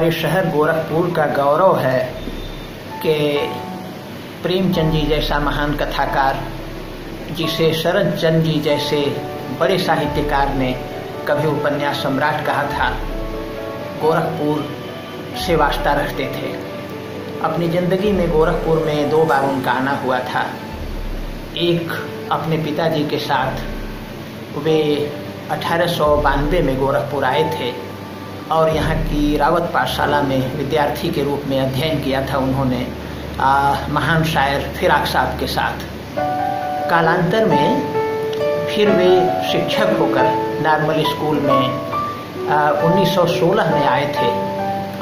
हमारे शहर गोरखपुर का गौरव है कि प्रेमचंद जी जैसा महान कथाकार, जिसे शरद चंद्र जी जैसे बड़े साहित्यकार ने कभी उपन्यास सम्राट कहा था, गोरखपुर से वास्ता रखते थे। अपनी ज़िंदगी में गोरखपुर में 2 बार उनका आना हुआ था। एक अपने पिताजी के साथ वे 1892 में गोरखपुर आए थे और यहाँ की रावत पाठशाला में विद्यार्थी के रूप में अध्ययन किया था उन्होंने महान शायर फिराक साहब के साथ। कालांतर में फिर वे शिक्षक होकर नॉर्मल स्कूल में 1916 में आए थे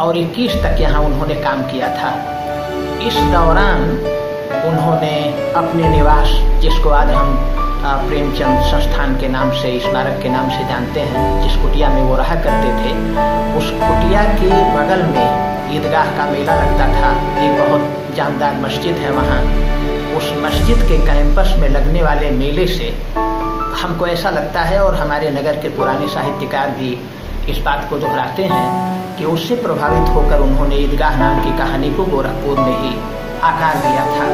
और 21 तक यहाँ उन्होंने काम किया था। इस दौरान उन्होंने अपने निवास, जिसको आज हम प्रेमचंद संस्थान के नाम से, स्मारक के नाम से जानते हैं, जिस कुटिया में वो रहा करते थे, उस कुटिया के बगल में ईदगाह का मेला लगता था। एक बहुत जानदार मस्जिद है वहाँ। उस मस्जिद के कैंपस में लगने वाले मेले से हमको ऐसा लगता है, और हमारे नगर के पुराने साहित्यकार भी इस बात को दोहराते हैं कि उससे प्रभावित होकर उन्होंने ईदगाह नाम की कहानी को गोरखपुर में ही आकार दिया था।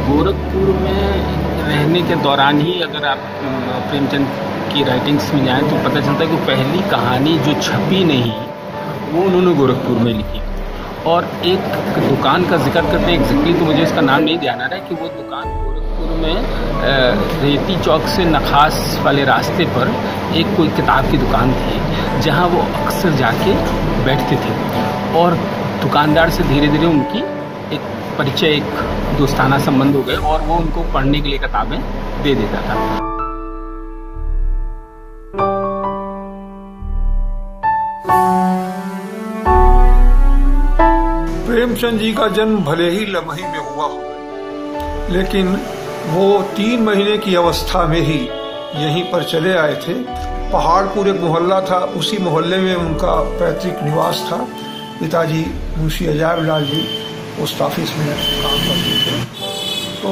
गोरखपुर में रहने के दौरान ही अगर आप प्रेमचंद की राइटिंग्स में जाएं तो पता चलता है कि पहली कहानी जो छपी नहीं वो उन्होंने गोरखपुर में लिखी। और एक दुकान का जिक्र करते हैं, एग्जैक्टली तो मुझे इसका नाम नहीं ध्यान आ रहा है, कि वो दुकान गोरखपुर में रेती चौक से नखास वाले रास्ते पर एक कोई किताब की दुकान थी, जहाँ वो अक्सर जाके बैठते थे और दुकानदार से धीरे धीरे उनकी एक परिचय, एक दोस्ताना संबंध हो गए और वो उनको पढ़ने के लिए किताबें दे देता था। प्रेमचंद जी का जन्म भले ही लम्हे में हुआ हो, लेकिन वो 3 महीने की अवस्था में ही यहीं पर चले आए थे। पहाड़पुर एक मोहल्ला था, उसी मोहल्ले में उनका पैतृक निवास था। पिताजी मुंशी अजायब लाल जी पोस्ट ऑफिस में काम करते थे। तो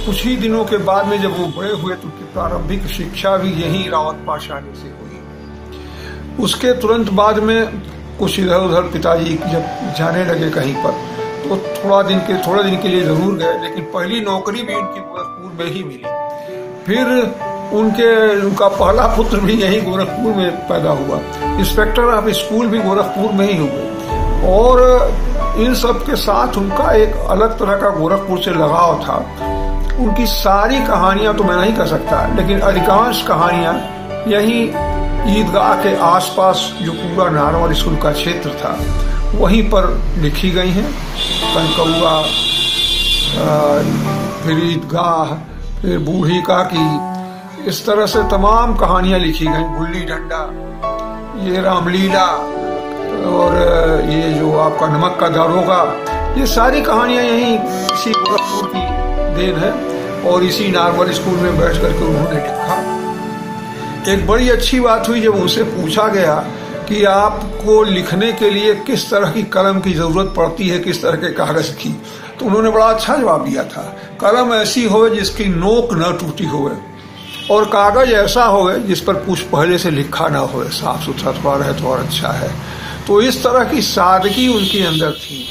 कुछ ही दिनों के बाद में जब वो बड़े हुए तो उनकी प्रारंभिक शिक्षा भी यहीं रावत पाठशाला से हुई। उसके तुरंत बाद में कुछ इधर उधर पिताजी जब जाने लगे कहीं पर, तो थोड़ा दिन के लिए जरूर गए, लेकिन पहली नौकरी भी उनकी गोरखपुर में ही मिली। फिर उनका पहला पुत्र भी यहीं गोरखपुर में पैदा हुआ। इंस्पेक्टर ऑफ स्कूल भी गोरखपुर में ही हुए। और इन सब के साथ उनका एक अलग तरह का गोरखपुर से लगाव था। उनकी सारी कहानियां तो मैं नहीं कह सकता, लेकिन अधिकांश कहानियां यहीं ईदगाह के आसपास जो पूरा नारवल स्कूल का क्षेत्र था वहीं पर लिखी गई हैं। कनकौआ, फिर ईदगाह, फिर बूढ़ी काकी, इस तरह से तमाम कहानियां लिखी गई। गुल्ली डंडा, ये रामलीला, और ये जो आपका नमक का दारोगा, ये सारी कहानियां यहीं इसी गोरखपुर की देन है और इसी नॉर्मल स्कूल में बैठ करके उन्होंने लिखा। एक बड़ी अच्छी बात हुई जब उनसे पूछा गया कि आपको लिखने के लिए किस तरह की कलम की जरूरत पड़ती है, किस तरह के कागज की, तो उन्होंने बड़ा अच्छा जवाब दिया था। कलम ऐसी हो जिसकी नोक न टूटी हो, और कागज ऐसा हो जिस पर कुछ पहले से लिखा ना हो, साफ सुथरा थोड़ा रहे तो और अच्छा है। तो इस तरह की सादगी उनके अंदर थी।